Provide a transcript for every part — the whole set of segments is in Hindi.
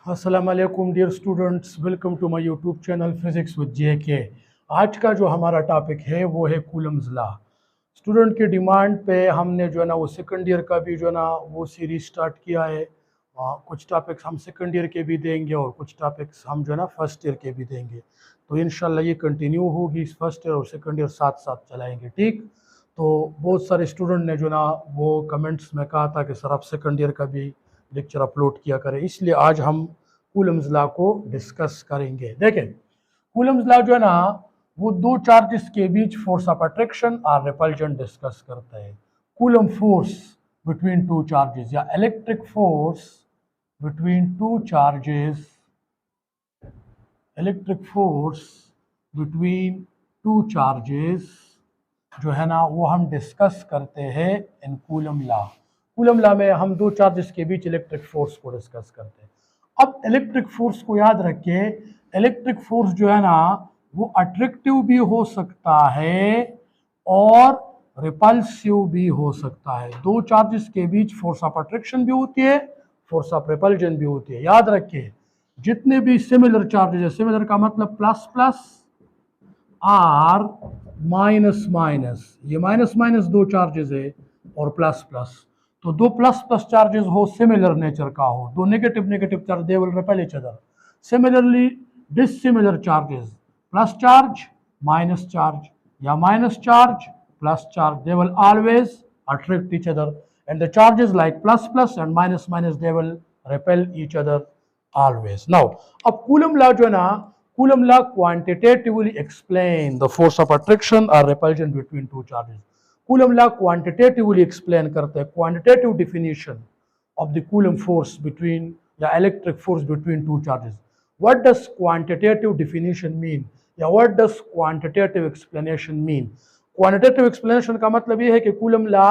अस्सलाम वालेकुम dear students, welcome to my YouTube channel physics with JK. आज का जो हमारा टॉपिक है वो है कूलम्स लॉ। स्टूडेंट की डिमांड पे हमने जो है ना वो सेकंड ईयर का भी जो है ना वो सीरीज स्टार्ट किया है। कुछ टॉपिक्स हम सेकंड ईयर के भी देंगे और कुछ टॉपिक्स हम जो है ना फर्स्ट ईयर के भी देंगे। तो इंशाल्लाह ये कंटिन्यू होगी, फर्स्ट ईयर और सेकंड ईयर साथ साथ चलाएंगे। ठीक, तो बहुत सारे स्टूडेंट ने जो ना वो कमेंट्स में कहा था कि सर आप सेकंड ईयर का भी लेक्चर अपलोड किया करें, इसलिए आज हम कूलम्स लॉ को डिस्कस करेंगे। देखें, कूलम्स लॉ जो है ना वो दो चार्जेस के बीच फोर्स ऑफ अट्रैक्शन और रिपल्जन डिस्कस करता है। Coulomb force between two charges या electric force between two charges, electric force between two charges जो है ना वो हम डिस्कस करते हैं in Coulomb law. Coulomb law में हम दो चार्जेस के बीच इलेक्ट्रिक फोर्स को डिस्कस करते हैं। अब इलेक्ट्रिक फोर्स को याद रखिए, इलेक्ट्रिक फोर्स जो है ना वो अट्रैक्टिव भी हो सकता है और रिपल्सिव भी हो सकता है। दो चार्जेस के बीच फोर्स ऑफ अट्रैक्शन भी होती है, फोर्स ऑफ रिपल्जन भी होती है। याद रखिए, जितने भी सिमिलर चार्जेस है, सिमिलर का मतलब plus plus or minus minus, ये माइनस माइनस दो चार्जेस है और प्लस प्लस, तो दो प्लस प्लस चार्जेस हो, सिमिलर नेचर का हो, दो negative negative charge, they will repel each other. Similarly dissimilar charges, plus charge minus charge या minus charge plus charge, they will always attract each other, and the charges like plus plus and minus minus, they will repel each other always. Now अब कूलम लॉ जो है ना, coulomb law quantitatively explain the force of attraction or repulsion between two charges. Coulomb law quantitatively explain करते हैं, quantitative definition of the Coulomb force between या electric force between two charges. What does quantitative definition mean या what does quantitative explanation mean? Quantitative explanation का मतलब ये है कि कूलम लॉ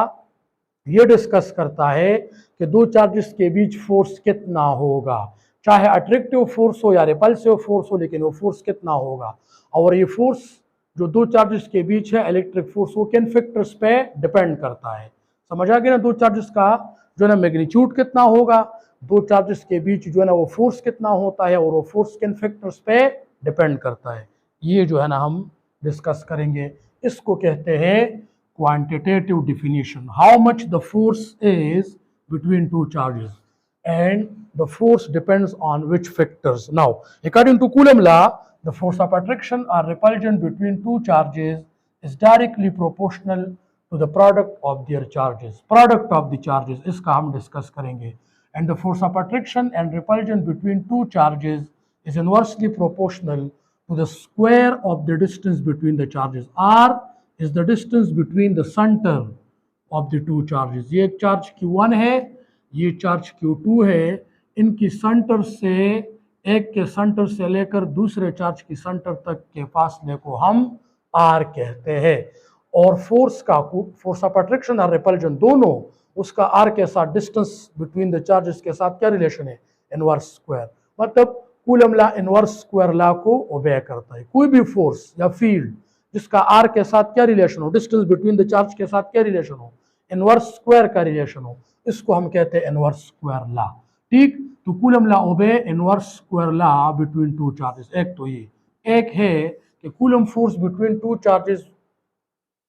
ये डिस्कस करता है कि दो चार्जेस के बीच फोर्स कितना होगा, चाहे अट्रैक्टिव फोर्स हो या रिपल्सिव फोर्स हो, लेकिन वो फोर्स कितना होगा। और ये फोर्स जो दो चार्जेस के बीच है, इलेक्ट्रिक फोर्स, वो किन फैक्टर्स पे डिपेंड करता है। समझ आ गया ना, दो चार्जेस का जो है ना मैग्नीट्यूड कितना होगा, दो चार्जेस के बीच जो है ना वो फोर्स कितना होता है और वो फोर्स किन फैक्टर्स पे डिपेंड करता है, ये जो है ना हम डिस्कस करेंगे। इसको कहते हैं quantitative definition, how much the force is between two charges and the force depends on which factors. Now, according to Coulomb law, the force of attraction or repulsion between two charges is directly proportional to the product of their charges. Product of the charges इसका हम डिस्कस करेंगे। And the force of attraction and repulsion between two charges is inversely proportional to the square of the distance between the charges. R is the distance between the center of the two charges. ये एक चार्ज Q1 है, ये चार्ज Q2 है, इनकी सेंटर से, एक के सेंटर से लेकर दूसरे चार्ज की सेंटर तक के फासले को हम R कहते हैं। और फोर्स का, फोर्स ऑफ अट्रैक्शन और रिपल्जन दोनों, उसका R के साथ डिस्टेंस बिटवीन द चार्जेस के साथ क्या रिलेशन है, इनवर्स स्क्वायर। मतलब coulomb law inverse square law को ओबे करता है। कोई भी फोर्स या फील्ड जिसका R के साथ क्या रिलेशन हो, डिस्टेंस बिटवीन द चार्ज के साथ क्या रिलेशन हो, इनवर्स स्क्वायर का रिलेशन हो, इसको हम कहते हैं इनवर्स स्क्वायर लॉ। ठीक, तो कूलम लॉ ओबे inverse square law between two charges. एक तो ये, एक है कि coulomb force between two charges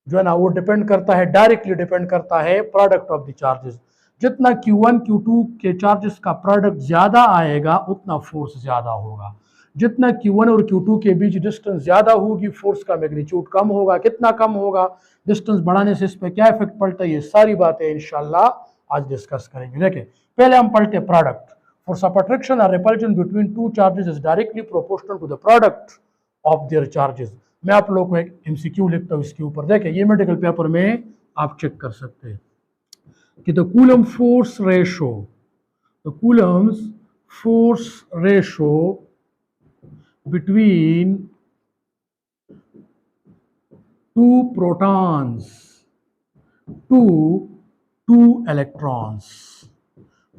जो है ना वो डिपेंड करता है, डायरेक्टली डिपेंड करता है प्रोडक्ट ऑफ द चार्जेस। जितना Q1 Q2 के चार्जेस का प्रोडक्ट ज्यादा आएगा उतना फोर्स ज्यादा होगा। जितना Q1 और Q2 के बीच डिस्टेंस ज्यादा होगी, फोर्स का मैग्नीट्यूड कम होगा। कितना कम होगा, डिस्टेंस बढ़ाने से इस पर क्या इफेक्ट पड़ता है, ये सारी बातें इंशाल्लाह आज डिस्कस करेंगे। देखिए, पहले हम पढ़ते हैं प्रोडक्ट। फोर्स ऑफ अट्रैक्शन और repulsion between two charges is directly proportional to the product of their charges. मैं आप लोगों को एक MCQ लिखता हूँ इसके ऊपर, देखिए ये मेडिकल पेपर में आप चेक कर सकते हैं कि the coulomb force ratio, the coulomb's force ratio between two protons to two electrons,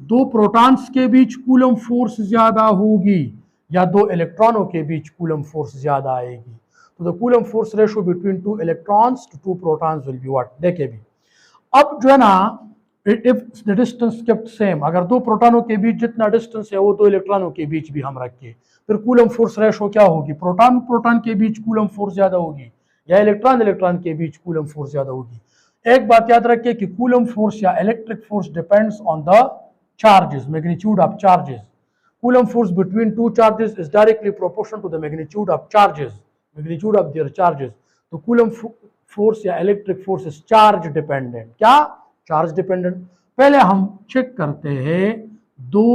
दो प्रोटॉन्स के बीच कूलम फोर्स ज्यादा होगी या दो इलेक्ट्रॉनों के बीच कूलम फोर्स ज्यादा आएगी। तो the coulomb force ratio between two electrons to two protons will be what. देखिए भी, अब जो है ना if the distance kept same, अगर दो प्रोटॉनों के बीच जितना डिस्टेंस है वो दो इलेक्ट्रॉनों के बीच भी हम रखें, फिर कूलम फोर्स रेशो क्या होगी? प्रोटॉन प्रोटॉन के बीच कूलम फोर्स ज्यादा होगी या इलेक्ट्रॉन इलेक्ट्रॉन के बीच कूलम फोर्स ज्यादा होगी? एक बात याद रखिए कि कूलम फोर्स या electric force depends on the charges, magnitude of charges. Coulomb force between two charges is directly proportional to the magnitude of charges, magnitude of their charges. तो Coulomb force या electric force is charge dependent. क्या? Charge dependent. पहले हम चेक करते हैं दो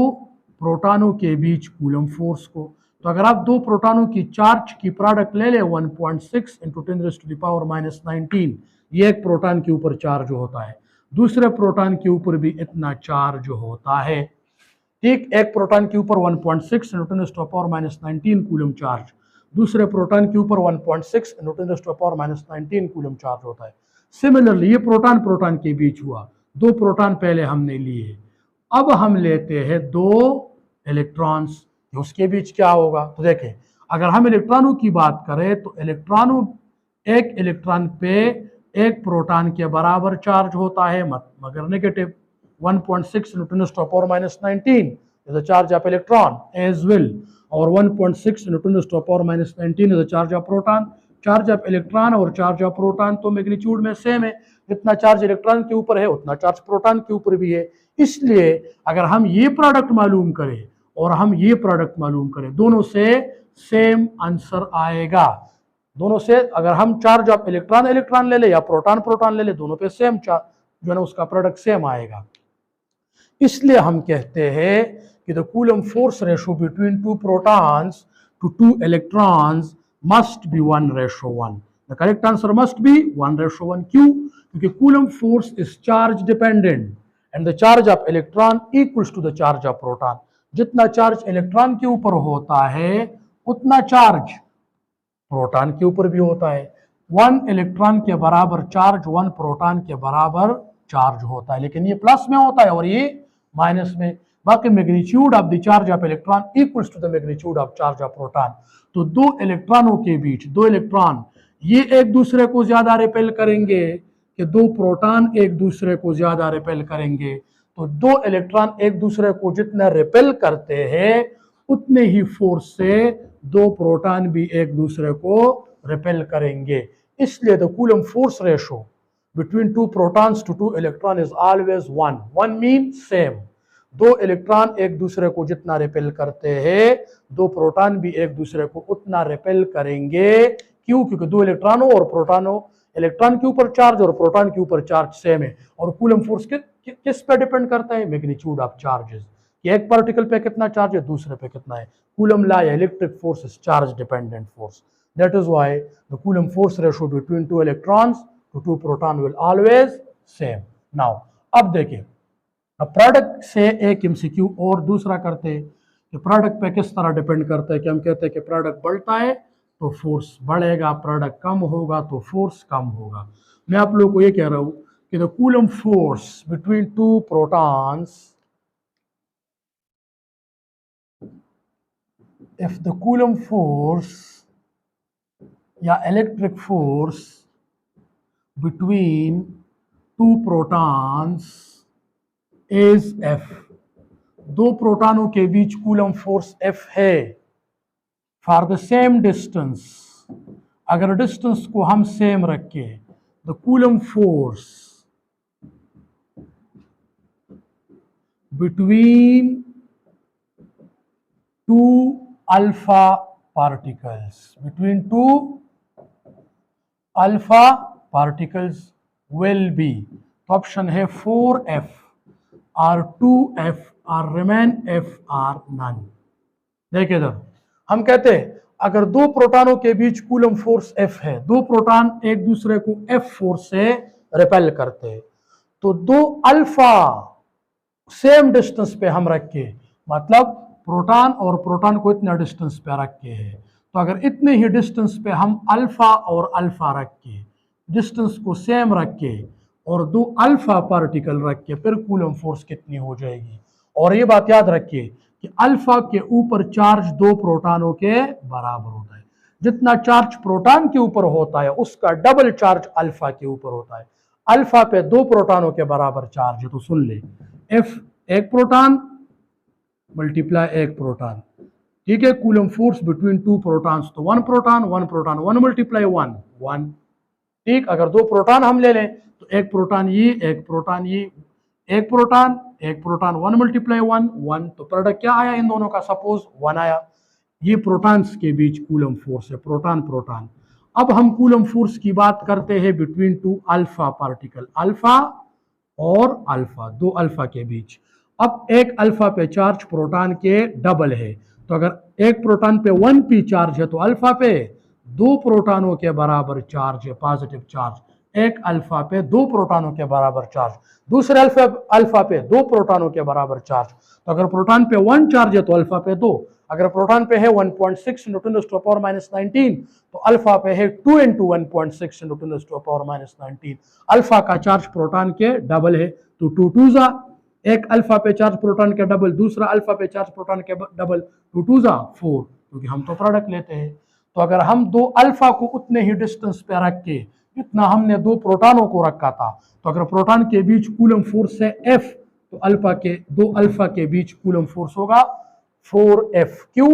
प्रोटॉनों के बीच Coulomb force को. तो अगर आप दो प्रोटॉनों की चार्ज की प्रोडक्ट ले ले 1.6 इंटू 10⁻⁻19, ये एक प्रोटॉन के ऊपर चार्ज होता है, दूसरे प्रोटॉन के ऊपर भी इतना चार्ज होता है. ठीक, एक प्रोटॉन के ऊपर 1.6 इंटू 10⁻⁻19 कूलम चार्ज, दूसरे प्रोटॉन के ऊपर 1.6 इंटू 10⁻⁻19 कूलम चार्ज होता है. सिमिलरली ये प्रोटॉन प्रोटॉन के बीच हुआ, दो प्रोटॉन पहले हमने लिए, अब हम लेते हैं दो इलेक्ट्रॉन्स, उसके बीच क्या होगा? तो देखें, अगर हम इलेक्ट्रॉनों की बात करें तो इलेक्ट्रॉनों, एक इलेक्ट्रॉन पे एक प्रोटॉन के बराबर चार्ज होता है, मगर negative. 1.6 into 10⁻⁻19 is the charge of electron as well, और 1.6 into 10⁻⁻19 is the charge of proton. Charge of electron और चार्ज ऑफ प्रोटॉन तो मैग्नीट्यूड में सेम है, जितना चार्ज इलेक्ट्रॉन के ऊपर है उतना चार्ज प्रोटॉन के ऊपर भी है. इसलिए अगर हम ये प्रोडक्ट मालूम करें और हम ये प्रोडक्ट मालूम करें, दोनों से सेम आंसर आएगा. दोनों से अगर हम चार्ज ऑफ इलेक्ट्रॉन इलेक्ट्रॉन ले ले या प्रोटॉन प्रोटॉन ले ले, दोनों पे सेम चार्ज जो है ना उसका प्रोडक्ट सेम आएगा. इसलिए हम कहते हैं कि the coulomb force ratio between two protons to two electrons must be 1:1. The correct answer must be 1:1. क्यों? क्योंकि coulomb force is charge dependent and the charge of electron equals to the charge of proton. जितना चार्ज इलेक्ट्रॉन के ऊपर होता है उतना चार्ज प्रोटॉन के ऊपर भी होता है. 1 इलेक्ट्रॉन के बराबर चार्ज 1 प्रोटॉन के बराबर चार्ज होता है, लेकिन ये प्लस में होता है और ये माइनस में. बाकी magnitude of the charge of electron equals to the magnitude of charge of proton. तो दो इलेक्ट्रॉनों के बीच, दो इलेक्ट्रॉन ये एक दूसरे को ज्यादा रिपेल करेंगे कि दो प्रोटॉन एक दूसरे को ज्यादा रिपेल करेंगे. तो दो इलेक्ट्रॉन एक दूसरे को जितना रिपेल करते हैं उतने ही फोर्स से दो प्रोटॉन भी एक दूसरे को रिपेल करेंगे. इसलिए the coulomb force ratio between two protons to two electron is always 1. 1 means same. दो इलेक्ट्रॉन एक दूसरे को जितना रिपेल करते हैं दो प्रोटॉन भी एक दूसरे को उतना रिपेल करेंगे. क्यों? क्योंकि दो इलेक्ट्रॉनों और प्रोटॉनों, इलेक्ट्रॉन के ऊपर चार्ज और प्रोटॉन के ऊपर चार्ज सेम है. और कूलम फोर्स किस पे डिपेंड करता है? मैग्नीट्यूड ऑफ चार्जेस, कि एक पार्टिकल पे कितना चार्ज है दूसरे पे कितना है. कूलम लॉ या electric force is charge dependent force. That is why the coulomb force ratio between two electrons to two proton will always same. Now अब देखिए, अब प्रोडक्ट से एक एमसीक्यू और दूसरा करते हैं कि प्रोडक्ट पे किस तरह डिपेंड करता है. कि हम कहते हैं कि प्रोडक्ट बढ़ता है तो फोर्स बढ़ेगा, प्रोडक्ट कम होगा तो फोर्स कम होगा. मैं आप लोगों को ये कह रहा हूं कि the coulomb force between two protons, if the coulomb force या electric force between two protons is F. दो प्रोटॉनों के बीच कूलम फोर्स F है फॉर द सेम डिस्टेंस. अगर डिस्टेंस को हम सेम रखें, the coulomb force between two alpha particles, between two alpha particles will be, तो ऑप्शन है 4F और 2F और remain F or none. देखिए इधर हम कहते हैं अगर दो प्रोटॉनों के बीच कूलम फोर्स F है, दो प्रोटॉन एक दूसरे को F फोर्स से रिपेल करते हैं, तो दो अल्फा सेम डिस्टेंस पे हम रखे, मतलब प्रोटॉन और प्रोटॉन को इतना डिस्टेंस पे रखे हैं. तो अगर इतने ही डिस्टेंस पे हम अल्फा और अल्फा रख के, डिस्टेंस को सेम रख के और दो अल्फा पार्टिकल रख के, फिर कूलम फोर्स कितनी हो जाएगी. और ये बात याद रखिए कि अल्फा के ऊपर चार्ज दो प्रोटॉनों के बराबर होता है. जितना चार्ज प्रोटॉन के ऊपर होता है उसका डबल चार्ज अल्फा के ऊपर होता है. अल्फा पे 2 प्रोटॉनों के बराबर चार्ज है, तो सुन ले, एफ एक प्रोटॉन मल्टीप्लाई एक प्रोटॉन, ठीक है। कूलम फोर्स बिटवीन 2 प्रोटॉन्स, तो 1 प्रोटॉन 1 मल्टीप्लाई 1 1, ठीक। अगर 2 प्रोटॉन हम ले लें तो एक प्रोटॉन ये, एक प्रोटॉन ये, एक प्रोटॉन 1 मल्टीप्लाई 1 1, तो प्रोडक्ट क्या आया इन दोनों का, सपोज 1 आया। ये प्रोटॉन्स के बीच कूलम फोर्स है, प्रोटॉन प्रोटॉन। अब हम कूलम फोर्स की बात करते हैं बिटवीन 2 अल्फा पार्टिकल, अल्फा और अल्फा, 2 अल्फा के बीच। अब एक अल्फा पे चार्ज प्रोटॉन के डबल है, तो अगर एक प्रोटॉन पे 1 पी चार्ज है तो अल्फा पे 2 प्रोटॉनों के बराबर चार्ज है, पॉजिटिव चार्ज। एक अल्फा पे 2 प्रोटॉनों के बराबर चार्ज, दूसरे अल्फा पे 2 प्रोटॉनों के बराबर चार्ज। तो अगर प्रोटॉन पे 1 चार्ज है तो अल्फा पे 2, अगर प्रोटॉन पे है 1.6 × 10⁻⁹, तो अल्फा पे है 2 × 1.6 × 10⁻⁹। अल्फा का चार्ज प्रोटॉन के डबल है, तो 2 2 जा, एक अल्फा पे चार्ज प्रोटॉन के डबल, दूसरा अल्फा पे चार्ज प्रोटॉन के डबल, 2 2 जा 4, क्योंकि हम तो प्रोडक्ट लेते हैं। तो अगर हम 2 अल्फा को उतने ही डिस्टेंस पे रख के जितना हमने 2 प्रोटॉनों को रखा था, तो अगर प्रोटॉन के बीच कूलम फोर्स है F, तो अल्फा के 2 अल्फा के बीच कूलम फोर्स होगा 4F। क्यों?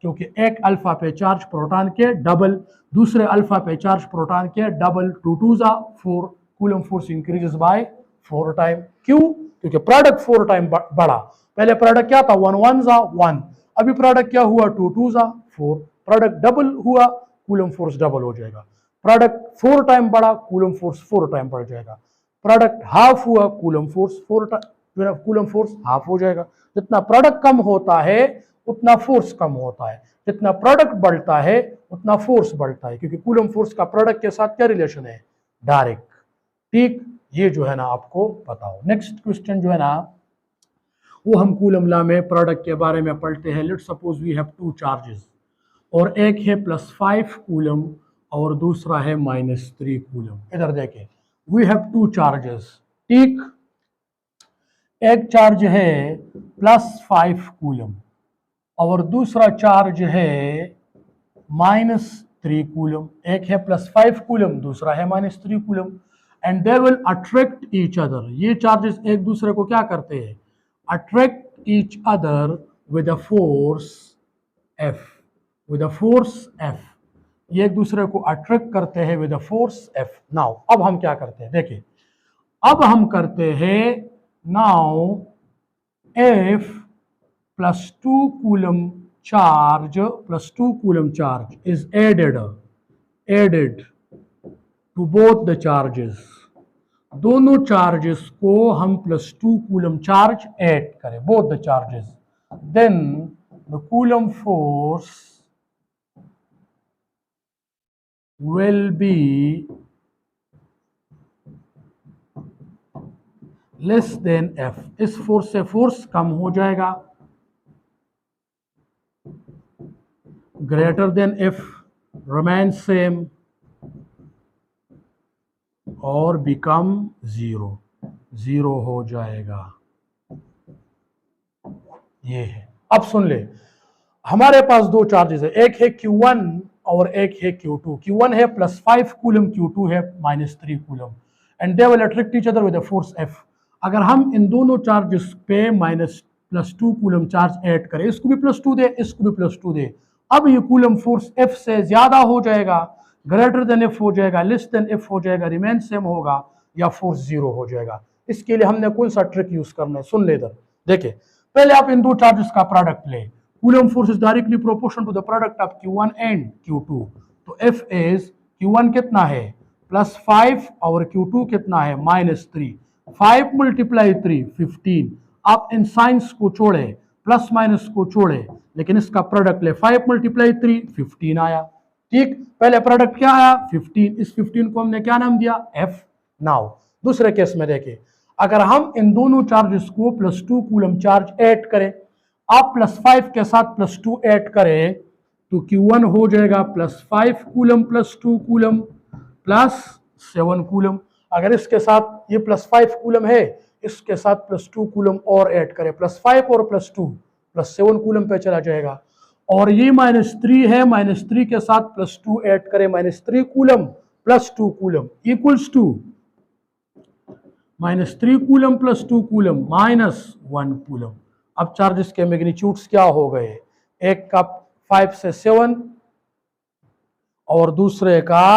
क्योंकि एक अल्फा पे चार्ज प्रोटॉन के डबल, दूसरे अल्फा पे चार्ज प्रोटॉन के डबल, 2 2 जा 4, coulomb force increases by 4 time. क्यों? क्योंकि प्रोडक्ट 4 टाइम बढ़ा। पहले प्रोडक्ट क्या था, 1 1 जा 1, अभी प्रोडक्ट क्या हुआ, 2 2 जा 4, प्रोडक्ट डबल हुआ, कूलम फोर्स डबल हो जाएगा। प्रोडक्ट 4 टाइम बढ़ा, कूलम फोर्स 4 टाइम बढ़ जाएगा। प्रोडक्ट हाफ हुआ, coulomb force 4 time, coulomb force half हो जाएगा। जितना प्रोडक्ट कम होता है उतना फोर्स कम होता है, जितना प्रोडक्ट बढ़ता है उतना फोर्स बढ़ता है, क्योंकि कूलम फोर्स का प्रोडक्ट के साथ क्या रिलेशन है, डायरेक्ट, ठीक। ये जो है ना आपको पता हो। नेक्स्ट क्वेश्चन जो है ना वो हम कूलम लॉ में प्रोडक्ट के बारे में पढ़ते हैं। Let's suppose we have 2 charges, और एक है +5 कूलम और दूसरा है -3 कूलम। इधर देखें, वी हैव 2 चार्जेस, ठीक। एक चार्ज है +5 कूलम और दूसरा चार्ज है -3 कूलम। एक है +5 कूलम, दूसरा है -3 coulomb, and they will attract each other. ये चार्जेस एक दूसरे को क्या करते हैं, attract each other with a force F, with a force F। ये एक दूसरे को अट्रैक्ट करते हैं with a force F। Now अब हम क्या करते हैं, देखिए, अब हम करते हैं now F +2 coulomb charge is added to both the charges। दोनों चार्जेस को हम +2 कूलम चार्ज ऐड करें, both the charges, then the coulomb force will be less than F। इस फोर्स से फोर्स कम हो जाएगा, greater than F remains same और become 0 हो जाएगा। ये है। अब सुन ले, हमारे पास 2 चार्जेस है, एक है Q1 और एक है Q2। Q1 है +5 कूलम, Q2 है -3 coulomb, and they will attract each other with a force F। अगर हम इन दोनों चार्जेस पे +2 कूलम चार्ज ऐड करें, इसको भी +2 दे, इसको भी +2 दे, अब ये कूलम फोर्स F से ज्यादा हो जाएगा, ग्रेटर देन F हो जाएगा, लेस देन F हो जाएगा, रिमेन सेम होगा, या फोर्स 0 हो जाएगा। इसके लिए हमने कौन सा ट्रिक यूज करना है, सुन ले इधर। देखिए, पहले आप इन 2 चार्जेस का प्रोडक्ट ले, coulomb force is directly proportional to the product of Q1 and Q2। तो F इज, Q1 कितना है +5 और Q2 कितना है -3, 5 × 3 15। आप इन साइंस को छोड़े, प्लस माइनस को छोड़े, लेकिन इसका प्रोडक्ट ले, 5 × 3 15 आया, ठीक। पहले प्रोडक्ट क्या आया 15, इस 15 को हमने क्या नाम दिया, F। नाउ दूसरे केस में देखिए, अगर हम इन दोनों चार्जेस को +2 कूलम चार्ज ऐड करें, आप +5 के साथ +2 ऐड करें, तो Q1 हो जाएगा +5 कूलम +2 कूलम +7 कूलम। अगर इसके साथ ये +5 कूलम है, इसके साथ +2 कूलम और ऐड करें, +5 और +2 +7 कूलम पे चला जाएगा। और ये -3 है, -3 के साथ +2 ऐड करें, -3 coulomb +2 coulomb equals to -3 coulomb plus 2 coulomb -1 coulomb. अब चार्जेस के मैग्नीट्यूड्स क्या हो गए, एक का 5 से 7 और दूसरे का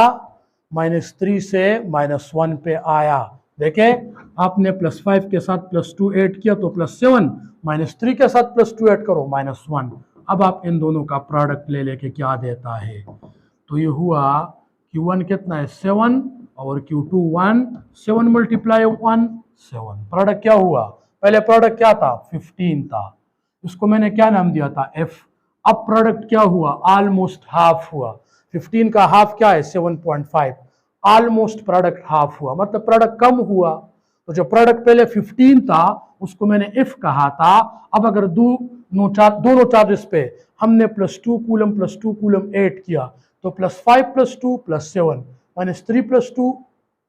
-3 से -1 पे आया। देखें, आपने +5 के साथ +2 ऐड किया तो +7, -3 के साथ +2 ऐड करो -1। अब आप इन दोनों का प्रोडक्ट ले लेके क्या देता है, तो ये हुआ Q1 कितना है 7 और Q2 1, 7 मल्टीप्लाई 1 7। प्रोडक्ट क्या हुआ, पहले प्रोडक्ट क्या था 15 था, इसको मैंने क्या नाम दिया था F। अब प्रोडक्ट क्या हुआ, ऑलमोस्ट हाफ हुआ। 15 का हाफ क्या है 7.5, ऑलमोस्ट प्रोडक्ट हाफ हुआ, मतलब प्रोडक्ट कम हुआ। तो जो प्रोडक्ट पहले 15 था उसको मैंने F कहा था। अब अगर दोनों चार्जेस पे हमने +2 कूलम ऐड किया तो +5 + 2 + 7 -3 + 2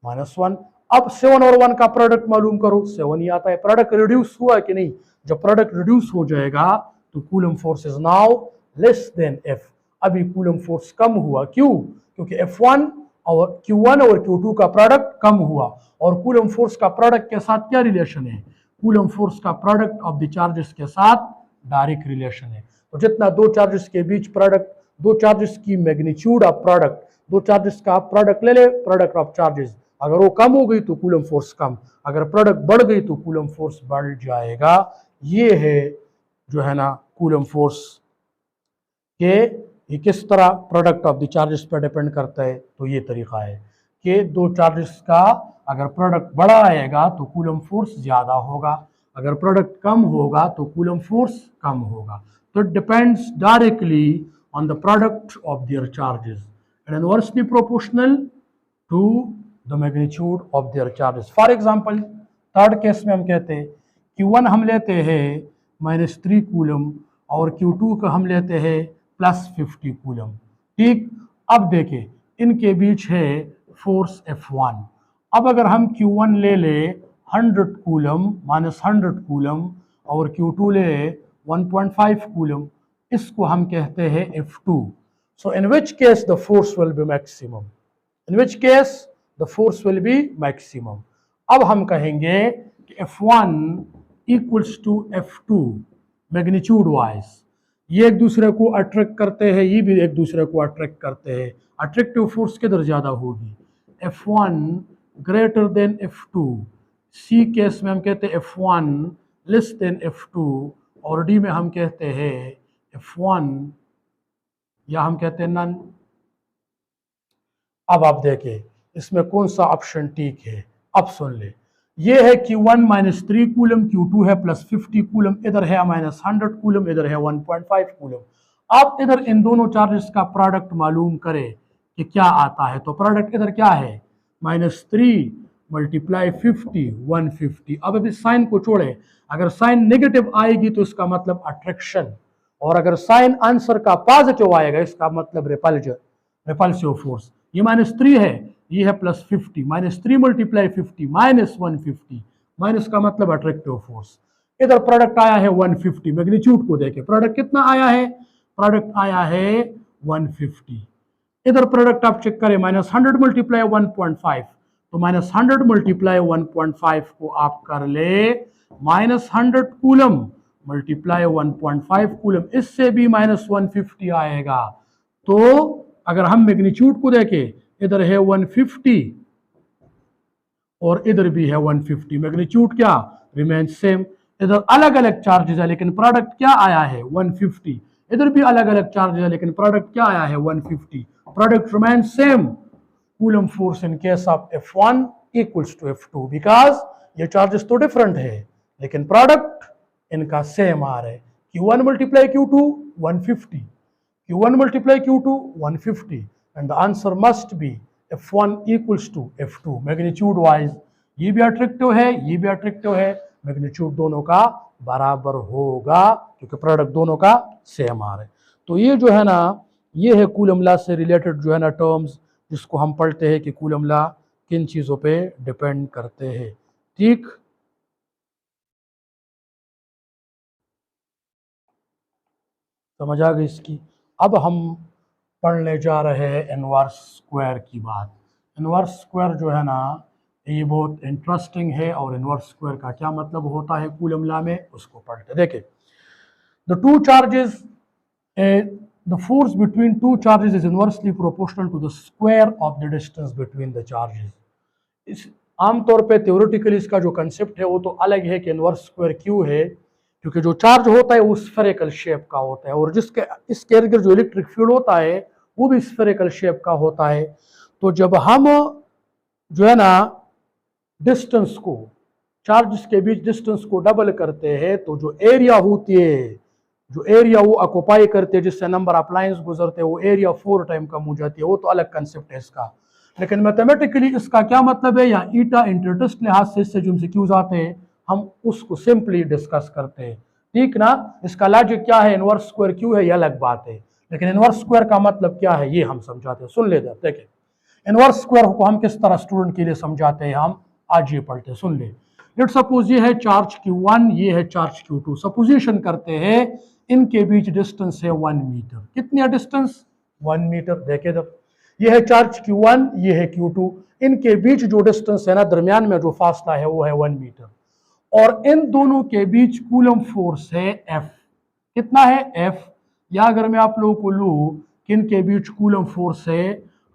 -1। अब 7 और 1 का प्रोडक्ट मालूम करो, 7 ही आता है। प्रोडक्ट रिड्यूस हुआ कि नहीं, जब प्रोडक्ट रिड्यूस हो जाएगा तो Coulomb force is now less than F। अभी कूलम फोर्स कम हुआ, क्यों, क्योंकि F1 और Q1 और Q2 का प्रोडक्ट कम हुआ। और कूलम फोर्स का प्रोडक्ट के साथ क्या रिलेशन है, कूलम फोर्स का प्रोडक्ट ऑफ द चार्जेस के साथ डायरेक्ट रिलेशन है। तो जितना दो चार्जेस के बीच प्रोडक्ट, दो चार्जेस की मैग्नीट्यूड ऑफ प्रोडक्ट, दो चार्जेस का प्रोडक्ट ले ले, प्रोडक्ट ऑफ चार्जेस, अगर वो कम हो गई तो कूलम फोर्स कम, अगर प्रोडक्ट बढ़ गई तो कूलम फोर्स बढ़ जाएगा। ये है जो है ना कूलम फोर्स के ये किस तरह प्रोडक्ट ऑफ द चार्जेस पर डिपेंड करता है। तो ये तरीका है कि दो चार्जेस का अगर प्रोडक्ट बड़ा आएगा तो कूलम फोर्स ज़्यादा होगा, अगर प्रोडक्ट कम होगा तो कूलम फोर्स कम होगा। तो it depends directly on the product of their charges and inversely proportional to the magnitude of their charges. For example third case में हम कहते हैं Q1 हम लेते हैं -3 कूलम और Q2 का हम लेते हैं +50 कूलम। ठीक, अब देखें इनके बीच है फोर्स F1। अब अगर हम Q1 ले ले 100 कूलम -100 कूलम और Q2 ले 1.5 कूलम, इसको हम कहते हैं F2। So in which case the force will be maximum, in which case the force will be maximum. अब हम कहेंगे कि F1 equals to F2 magnitude wise. ये एक दूसरे को अट्रैक्ट करते हैं, ये भी एक दूसरे को अट्रैक्ट करते हैं। अट्रैक्टिव फोर्स किधर ज़्यादा होगी, F1 ग्रेटर देन F2। सी केस में हम कहते हैं F1 लेस देन F2 और डी में हम कहते हैं F1 या हम कहते हैं नन। अब आप देखें इसमें कौन सा ऑप्शन ठीक है, अब सुन ले। ये है Q1 -3 कूलम, Q2 है +50 कूलम, इधर है -100 कूलम, इधर है 1.5 कूलम। आप इधर इन दोनों चार्जेस का प्रोडक्ट मालूम करें कि क्या आता है। तो प्रोडक्ट इधर क्या है -3 × 50 150। अब अभी साइन को छोड़े, अगर साइन नेगेटिव आएगी तो इसका मतलब अट्रैक्शन, और अगर साइन आंसर का पॉजिटिव आएगा इसका मतलब रिपल्सिव फोर्स। ये -3 है, ये है +50, -3 × 50 -150, माइनस का मतलब अट्रैक्टिव फोर्स। इधर प्रोडक्ट आया है 150, मैग्नीट्यूड को देखें प्रोडक्ट कितना आया है, प्रोडक्ट आया है 150। इधर प्रोडक्ट आप चेक करें -100 × 1.5, तो -100 × 1.5 को आप कर ले -100 कूलम मल्टीप्लाई 1.5 कूलम, इससे भी -150 आएगा। तो अगर हम मैग्नीट्यूड को देखें, इधर है 150 और इधर भी है 150, मैग्नीट्यूड क्या रिमेन सेम। इधर अलग अलग चार्जेस है लेकिन प्रोडक्ट क्या आया है 150, इधर भी अलग अलग चार्जेस है लेकिन प्रोडक्ट क्या आया है 150, product remain same. Coulomb force in case of F1 equals to F2 because ये चार्जेस तो डिफरेंट है लेकिन प्रोडक्ट इनका सेम आ रहा है। Q1 × Q2 150, Q1 × Q2 150 and the answer must be F1 equals to F2 magnitude wise. ये भी अट्रैक्टिव है, ये भी अट्रैक्टिव है, मैग्नीट्यूड दोनों का बराबर होगा क्योंकि प्रोडक्ट दोनों का सेम आ रहा है। तो ये जो है ना, ये है कूलम लॉ से रिलेटेड जो है ना टर्म्स, जिसको हम पढ़ते हैं कि कूलम लॉ किन चीज़ों पे डिपेंड करते हैं। ठीक, समझ आ गई इसकी। अब हम पढ़ने जा रहे हैं इनवर्स स्क्वायर की बात। इनवर्स स्क्वायर जो है ना ये बहुत इंटरेस्टिंग है और इनवर्स स्क्वायर का क्या मतलब होता है कूलम लॉ में, उसको पढ़ते देखिए। The two charges the force between two charges is inversely proportional to the square of the distance between the charges। इस आमतौर पे थ्योरेटिकली इसका जो कंसेप्ट है वो तो अलग है कि इनवर्स स्क्वायर क्यों है, क्योंकि जो चार्ज होता है वो स्फेरिकल शेप का होता है और जिसके इसके इर्द गिर्द जो इलेक्ट्रिक फील्ड होता है वो भी स्फेरिकल शेप का होता है। तो जब हम जो है ना डिस्टेंस को, चार्जेस के बीच डिस्टेंस को डबल करते हैं तो जो एरिया होती है, जो एरिया वो ऑक्युपाई करते हैं, जिससे नंबर ऑफ लाइंस गुजरते हैं, वो एरिया 4 टाइम कम हो जाती है। वो तो अलग कंसेप्ट है इसका, लेकिन मैथमेटिकली इसका क्या मतलब है, या ईटा इंटरटेस्ट लिहाज से इससे जो एमसीक्यूज आते हैं हम उसको सिंपली डिस्कस करते हैं, ठीक ना। इसका लॉजिक क्या है, इनवर्स स्क्वायर क्यों है ये अलग बात है, लेकिन इनवर्स स्क्वायर का मतलब क्या है ये हम समझाते हैं। सुन ले देखिए, इनवर्स स्क्वायर को हम किस तरह स्टूडेंट के लिए समझाते हैं, हम आज ये पढ़ते हैं, सुन ले। लेट सपोज ये है चार्ज Q1, ये है चार्ज Q2। सपोजिशन करते हैं इनके बीच डिस्टेंस है 1 मीटर। कितनी डिस्टेंस, 1 मीटर। देखे जब ये है चार्ज Q1, ये है Q2, इनके बीच जो डिस्टेंस है ना, दरमियान में जो फासला है वो है 1 मीटर, और इन दोनों के बीच कूलम फोर्स है F। कितना है, F। या अगर मैं आप लोगों को लूं कि इनके बीच कूलम फोर्स है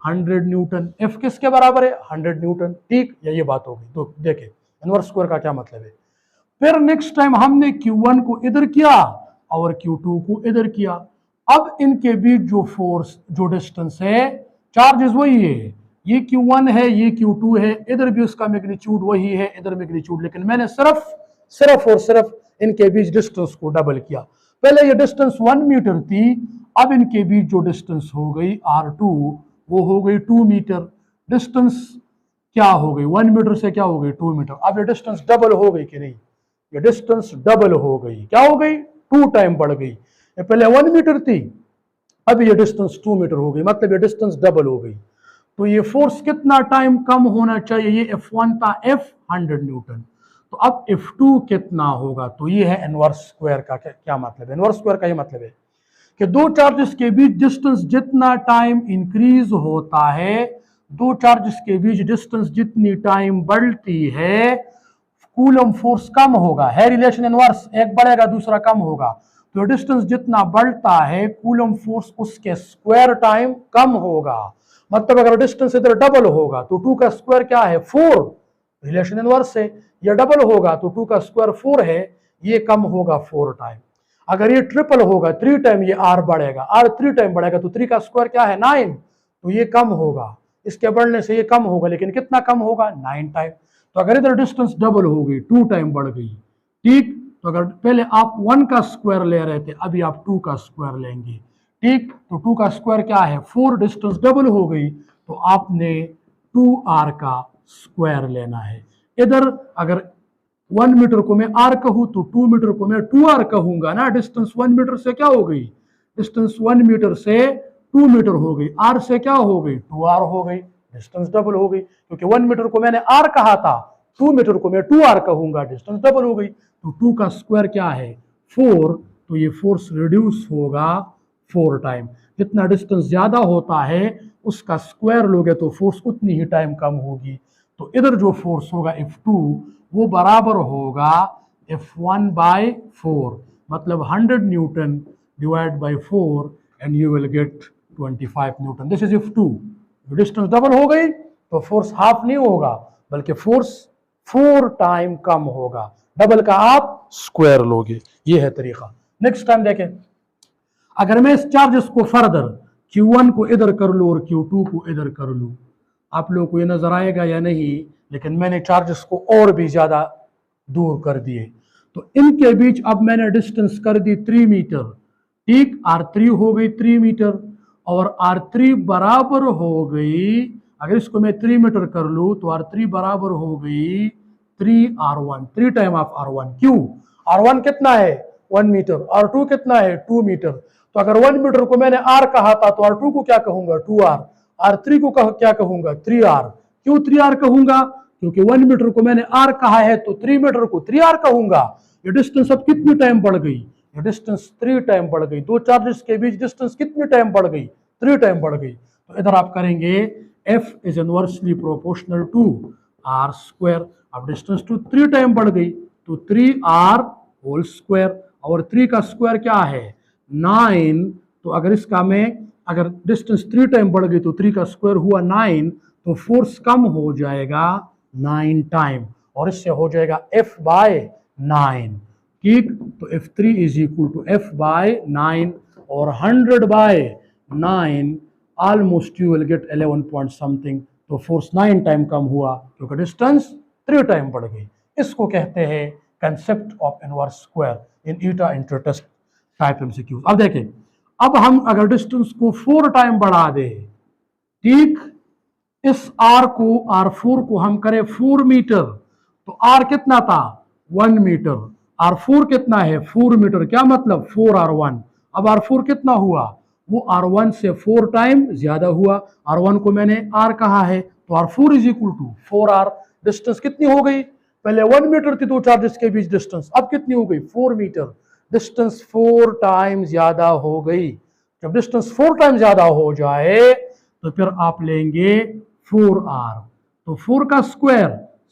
100 न्यूटन। F किसके बराबर है, 100 न्यूटन, ठीक। या ये बात होगी। तो देखें इनवर्स स्क्वायर का क्या मतलब है। फिर नेक्स्ट टाइम हमने Q1 को इधर किया और Q2 को इधर किया। अब इनके बीच जो फोर्स, जो डिस्टेंस है, चार्जेस वही है, ये Q1 है, ये Q2 है, इधर भी उसका मैग्नीट्यूड वही है, इधर मैग्नीट्यूड, लेकिन मैंने सिर्फ और सिर्फ इनके बीच डिस्टेंस को डबल किया। पहले ये डिस्टेंस 1 मीटर थी, अब इनके बीच जो डिस्टेंस हो गई R2 वो हो गई 2 मीटर। डिस्टेंस क्या हो गई, 1 मीटर से क्या हो गई, 2 मीटर। अब ये डिस्टेंस डबल हो गई कि नहीं, ये डिस्टेंस डबल हो गई, क्या हो गई, 2 टाइम बढ़ गई। ये पहले 1 मीटर थी, अब ये डिस्टेंस 2 मीटर हो गई, मतलब ये डिस्टेंस डबल हो गई। तो ये फोर्स कितना टाइम कम होना चाहिए, ये F1 था, F 100 न्यूटन, तो अब F2 कितना होगा। तो ये है इनवर्स स्क्वायर का क्या मतलब है। इनवर्स स्क्वायर का ये मतलब है कि दो चार्जेस के बीच डिस्टेंस जितना टाइम इंक्रीज होता है, दो चार्जेस के बीच डिस्टेंस जितनी टाइम बढ़ती है, कूलम फोर्स कम होगा। है रिलेशन इनवर्स, एक बढ़ेगा दूसरा कम होगा। तो डिस्टेंस जितना बढ़ता है कूलम फोर्स उसके स्क्वायर टाइम कम होगा। मतलब अगर डिस्टेंस इधर डबल होगा तो 2 का स्क्वायर क्या है, 4, रिलेशन इनवर्स है। ये डबल होगा तो 2 का स्क्वायर 4 है, ये कम होगा 4 टाइम। अगर ये ट्रिपल होगा 3 टाइम, ये R बढ़ेगा, R 3 टाइम बढ़ेगा तो 3 का स्क्वायर क्या है, 9, तो ये कम होगा, इसके बढ़ने से ये कम होगा, लेकिन कितना कम होगा, 9 टाइम। तो अगर इधर डिस्टेंस डबल हो गई, 2 टाइम बढ़ गई, ठीक। तो अगर पहले आप 1 का स्क्वायर ले रहे थे, अभी आप 2 का स्क्वायर लेंगे, ठीक। तो 2 का स्क्वायर क्या है, 4, डिस्टेंस डबल हो गई तो आपने 2R का स्क्वायर लेना है। इधर अगर 1 मीटर को मैं R कहूं तो 2 मीटर को मैं 2R कहूंगा ना। डिस्टेंस 1 मीटर से क्या हो गई, डिस्टेंस 1 मीटर से 2 मीटर हो गई, R से क्या हो गई, 2R हो गई, डिस्टेंस डबल हो गई। क्योंकि 1 मीटर को मैंने R कहा था, 2 मीटर को मैं 2R कहूंगा, डिस्टेंस डबल हो गई। तो 2 का स्क्वायर क्या है, 4, तो ये फोर्स रिड्यूस होगा 4 टाइम। जितना डिस्टेंस ज्यादा होता है उसका स्क्वायर लोगे तो फोर्स उतनी ही टाइम कम होगी। तो इधर जो फोर्स होगा F2 वो बराबर होगा F1 by 4, मतलब 100 Newton divide by 4 and you will gate 25 Newton. This is F2। Distance double हो गई तो फोर्स हाफ नहीं होगा बल्कि फोर्स 4 टाइम कम होगा। डबल का आप स्क्वायर लोगे, ये है तरीका। नेक्स्ट टाइम देखें, अगर मैं इस चार्जेस को फर्दर Q1 को इधर कर लूं और Q2 को इधर कर लूं, आप लोगों को ये नजर आएगा या नहीं, लेकिन मैंने चार्जेस को और भी ज्यादा दूर कर दिए। तो इनके बीच अब मैंने डिस्टेंस कर दी 3 मीटर, ठीक। R3 हो गई 3 मीटर और R3 बराबर हो गई, अगर इसको मैं 3 मीटर कर लूं तो R3 बराबर हो गई 3R1, 3 टाइम ऑफ R1। क्यों, R1 कितना है, 1 मीटर, R2 कितना है, 2 मीटर। तो अगर 1 मीटर को मैंने R कहा था तो R2 को क्या कहूंगा, 2R, R3 को क्या कहूंगा, 3R। क्यों 3R कहूंगा, क्योंकि 1 मीटर को मैंने R कहा है तो 3 मीटर को 3R कहूंगा। ये डिस्टेंस अब कितनी टाइम बढ़ गई, ये डिस्टेंस 3 टाइम बढ़ गई। दो चार्जेस के बीच डिस्टेंस कितनी टाइम बढ़ गई, 3 टाइम बढ़ गई। तो इधर आप करेंगे F is inversely proportional to, are square. अब डिस्टेंस टू 3 टाइम बढ़ गई तो 3r होल स्क्वायर, और 3 का स्क्वायर क्या है 9। तो अगर इसका में अगर डिस्टेंस 3 टाइम बढ़ गई तो 3 का स्क्वायर हुआ 9, तो फोर्स कम हो जाएगा 9 टाइम, और इससे हो जाएगा F बाय 9। ठीक, तो F3 is equal to F by 9, और 100 by 9 almost you will get 11 point something. तो फोर्स 9 टाइम कम हुआ क्योंकि डिस्टेंस 3 टाइम बढ़ गई। इसको कहते हैं concept of inverse square in ईटा इंटरटेस्ट टाइप एमसीक्यूज। अब देखें, अब हम अगर डिस्टेंस को 4 टाइम बढ़ा दे, ठीक, इस r को r4 को हम करें 4 मीटर, तो r कितना था 1 मीटर, r4 कितना है 4 मीटर, क्या मतलब 4r1। अब r4 कितना हुआ, वो r1 से 4 टाइम ज्यादा हुआ, r1 को मैंने r कहा है, तो r4 is equal to 4r। Distance कितनी हो गई, पहले 1 मीटर थी दो चार्जेस के बीच डिस्टेंस, अब कितनी हो गई 4 मीटर, डिस्टेंस 4 टाइम ज्यादा हो गई। जब डिस्टेंस 4 टाइम ज्यादा हो जाए तो फिर आप लेंगे 4r, तो 4 का स्क्वायर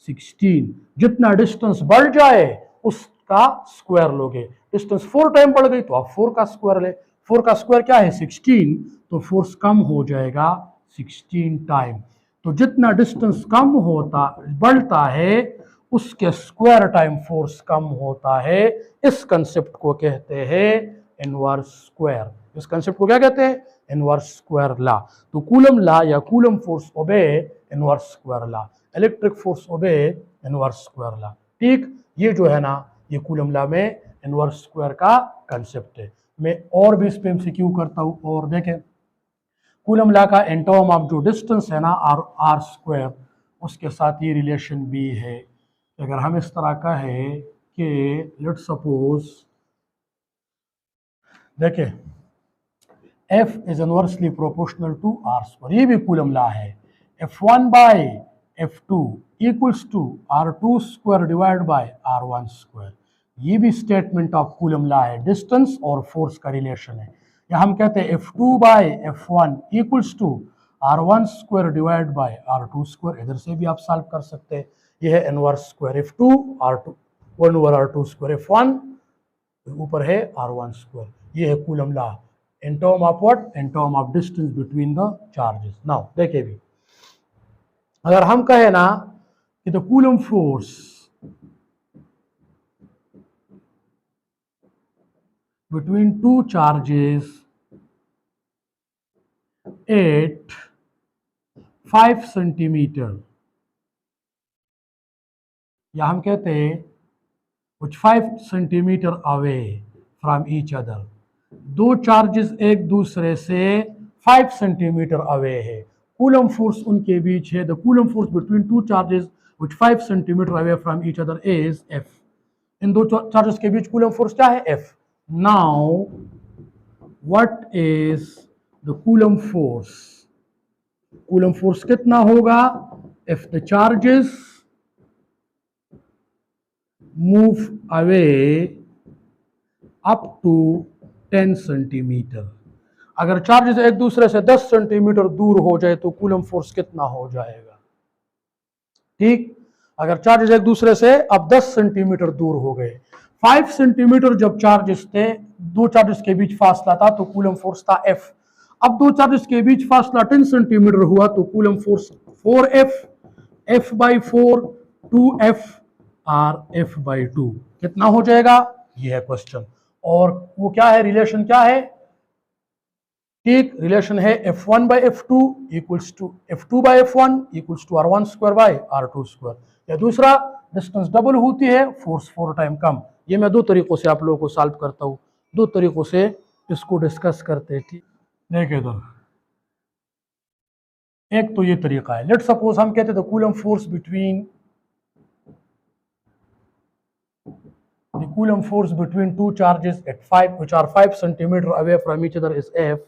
16, जितना डिस्टेंस बढ़ जाए उसका स्क्वायर लोगे। डिस्टेंस 4 टाइम बढ़ गई तो आप 4 का स्क्वायर ले, 4 का स्क्वायर क्या है 16, तो फोर्स कम हो जाएगा 16 टाइम। तो जितना डिस्टेंस कम होता बढ़ता है उसके स्क्वायर टाइम फोर्स कम होता है। इस कंसेप्ट को कहते हैं इनवर्स स्क्वायर। इस कंसेप्ट को क्या कहते हैं, इनवर्स स्क्वायर लॉ। तो कूलम लॉ या Coulomb force obey inverse square law, electric force obey inverse square law. ठीक, ये जो है ना ये कूलम लॉ में इनवर्स स्क्वायर का कंसेप्ट है। मैं और भी इस पे एमसीक्यू करता हूँ, और देखें कूलम लॉ का इन टर्म ऑफ जो डिस्टेंस है ना आर स्क्वायर, उसके साथ ये रिलेशन भी है। अगर हम इस तरह का है कि लेट्स सपोज देखें F is inversely proportional to are square, ये भी कूलम लॉ है। F1 by F2 equals to R2 square divide by R1 square, ये भी स्टेटमेंट ऑफ कूलम लॉ है, डिस्टेंस और फोर्स का रिलेशन है। या हम कहते हैं F2 by F1 equals to R1 square divide by R2 square, इधर से भी आप सॉल्व कर सकते हैं। यह है inverse square F2 R2 1 over R2 square, F1 ऊपर है R1 स्क्वायर। ये है coulomb law in term of what, in term of distance between the charges। now देखिए भी अगर हम कहे ना कि the coulomb force between two charges at 5 centimeter, या हम कहते हैं which 5 centimeter away from each other, दो चार्जेस एक दूसरे से 5 सेंटीमीटर अवे है, कूलम फोर्स उनके बीच है। The coulomb force between two charges which 5 centimetre away from each other is F। इन दो चार्जेस के बीच कूलम फोर्स क्या है F। Now what is the coulomb force, Coulomb force कितना होगा if the charges move away up to 10 centimetre. अगर चार्जेस एक दूसरे से 10 सेंटीमीटर दूर हो जाए तो कूलम फोर्स कितना हो जाएगा। ठीक, अगर चार्जेस एक दूसरे से अब 10 सेंटीमीटर दूर हो गए, 5 सेंटीमीटर जब चार्जेस थे, दो चार्जेस के बीच फासला था तो कूलम फोर्स था F। अब दो चार्जेस के बीच फासला 10 सेंटीमीटर हुआ तो Coulomb force 4F, F by 4 2F or F by 2 कितना हो जाएगा, ये है क्वेश्चन। और वो क्या है, रिलेशन क्या है, ठीक, रिलेशन है F1 by F2 equals to F2 by F1 equals to R1 square by R2 square. या दूसरा डिस्टेंस डबल होती है, फोर्स 4 टाइम कम। ये मैं दो तरीकों से आप लोगों को सॉल्व करता हूँ, दो तरीकों से इसको डिस्कस करते हैं। ठीक, देखिए इधर एक तो ये तरीका है, लेट सपोज हम कहते हैं coulomb force between the coulomb force between two charges at 5 which are 5 centimeter away from each other is F।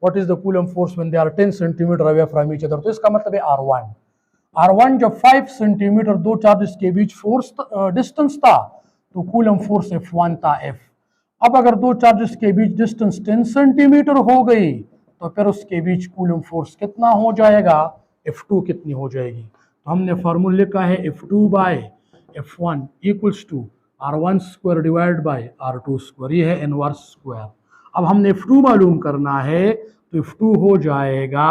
what is the coulomb force when they are 10 centimeter away from each other, तो इसका मतलब है R1। R1 जब 5 सेंटीमीटर दो चार्जेस के बीच फोर्स डिस्टेंस था तो कूलम फोर्स F1 था F। अब अगर दो चार्जेस के बीच डिस्टेंस 10 सेंटीमीटर हो गई तो फिर उसके बीच कूलम फोर्स कितना हो जाएगा, F2 कितनी हो जाएगी। तो हमने फार्मूला लिखा है F2 by F1 equals to R1 square divide by R2 square, ये है इनवर्स स्क्वायर। अब हमने F2 मालूम करना है तो F2 हो जाएगा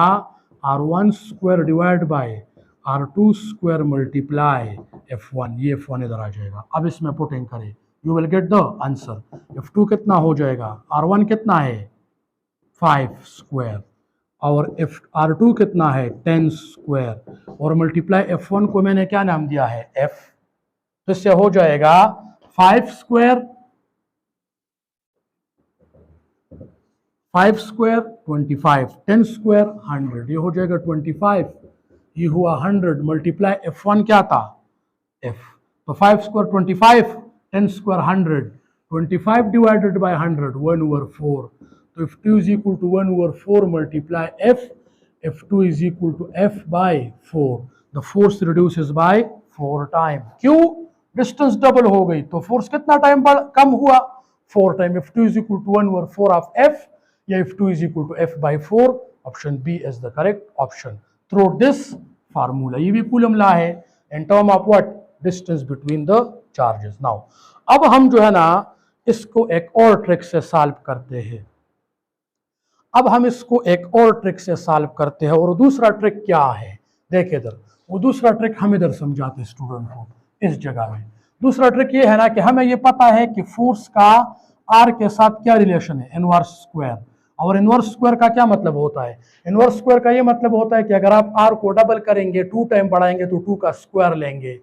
R1 square divide by R2 square multiply F1, ये F1 इधर आ जाएगा। अब इसमें पुटिंग करें, you will get the answer. F2 कितना हो जाएगा, R1 कितना है 5 स्क्वायर और R2 कितना है 10 स्क्वायर और मल्टीप्लाई F1 को मैंने क्या नाम दिया है F, तो इससे हो जाएगा 5 स्क्वायर 25, 10 स्क्वायर 100, ये हो जाएगा 25, ये हुआ 100 मल्टीप्लाई F1 क्या था F, तो 5 स्क्वायर 25, 10 स्क्वायर 100, 25 डिवाइडेड बाय 100 1/4, तो F2 is equal to 1/4 multiply F, F2 is equal to F by 4, the force reduces by 4 time. क्यों, डिस्टेंस डबल हो गई तो फोर्स कितना टाइम कम हुआ 4 time. F2 is equal to 1/4 of F या F2 is equal to F by 4, option B is the correct option through this formula. ये भी कूलम लॉ है in term of what, distance between the charges. Now अब हम जो है ना इसको एक और ट्रिक से सॉल्व करते हैं। अब हम इसको एक और ट्रिक से सॉल्व करते हैं और दूसरा ट्रिक क्या है, देखिए इधर, वो दूसरा ट्रिक हम इधर समझाते हैं स्टूडेंट को इस जगह में। दूसरा ट्रिक ये है ना कि हमें ये पता है कि फोर्स का आर के साथ क्या रिलेशन है, इनवर्स स्क्वायर। और इनवर्स स्क्वायर का क्या मतलब होता है, इनवर्स स्क्वायर का ये मतलब होता है कि अगर आप आर को डबल करेंगे 2 टाइम बढ़ाएंगे तो 2 का स्क्वायर लेंगे,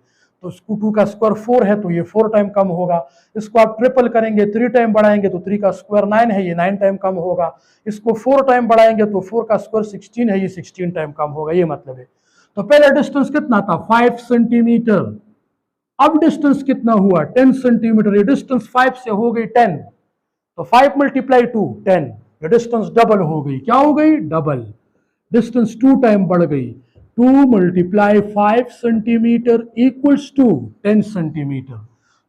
तो इसको 2 का स्क्वायर 4 है तो ये 4 टाइम कम होगा। इसको आप ट्रिपल करेंगे 3 टाइम बढ़ाएंगे तो 3 का स्क्वायर 9 है, ये 9 टाइम कम होगा। इसको 4 टाइम बढ़ाएंगे तो 4 का स्क्वायर 16 है, ये 16 टाइम कम होगा, ये मतलब है। तो पहले डिस्टेंस कितना था 5 सेंटीमीटर, अब डिस्टेंस कितना हुआ 10 सेंटीमीटर, ये डिस्टेंस 5 से हो गई 10, तो 5 मल्टीप्लाई 2 10, ये डिस्टेंस डबल हो गई, क्या हो गई डबल, डिस्टेंस 2 टाइम बढ़ गई, 2 multiply 5 centimetre equals to 10 centimetre.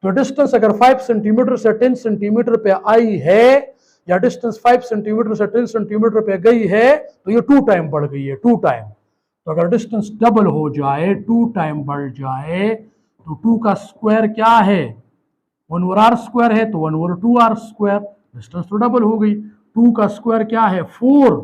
तो डिस्टेंस अगर 5 सेंटीमीटर से 10 सेंटीमीटर पे आई है या डिस्टेंस 5 सेंटीमीटर से 10 सेंटीमीटर पे गई है तो ये 2 टाइम बढ़ गई है, 2 टाइम। तो अगर डिस्टेंस डबल हो जाए 2 टाइम बढ़ जाए तो 2 का स्क्वायर क्या है 1/r स्क्वायर है तो 1/2r स्क्वायर, डिस्टेंस तो डबल हो गई। 2 का स्क्वायर क्या है 4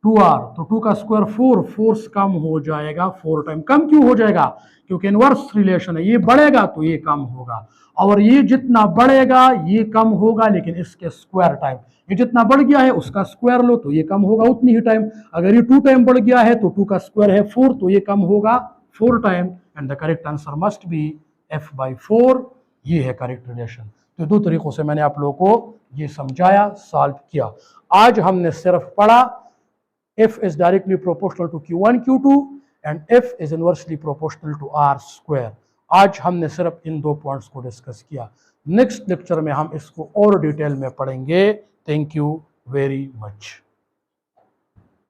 2r, तो 2 का स्क्वायर 4, फोर्स कम हो जाएगा 4 टाइम। कम क्यों हो जाएगा, क्योंकि इनवर्स रिलेशन है, ये बढ़ेगा तो ये कम होगा और ये जितना बढ़ेगा ये कम होगा लेकिन इसके स्क्वायर टाइम, ये जितना बढ़ गया है उसका स्क्वायर लो तो ये कम होगा उतनी ही टाइम। अगर ये 2 टाइम बढ़ गया है तो 2 का स्क्वायर है 4 तो ये कम होगा 4 time, and the correct answer must B F by 4, ये है करेक्ट रिलेशन। तो 2 तरीकों से मैंने आप लोगों को ये समझाया, सॉल्व किया। आज हमने सिर्फ पढ़ा F is directly proportional to Q1 Q2 and F is inversely proportional to R square। आज हमने सिर्फ इन 2 पॉइंट्स को डिस्कस किया, नेक्स्ट लेक्चर में हम इसको और डिटेल में पढ़ेंगे। Thank you very much.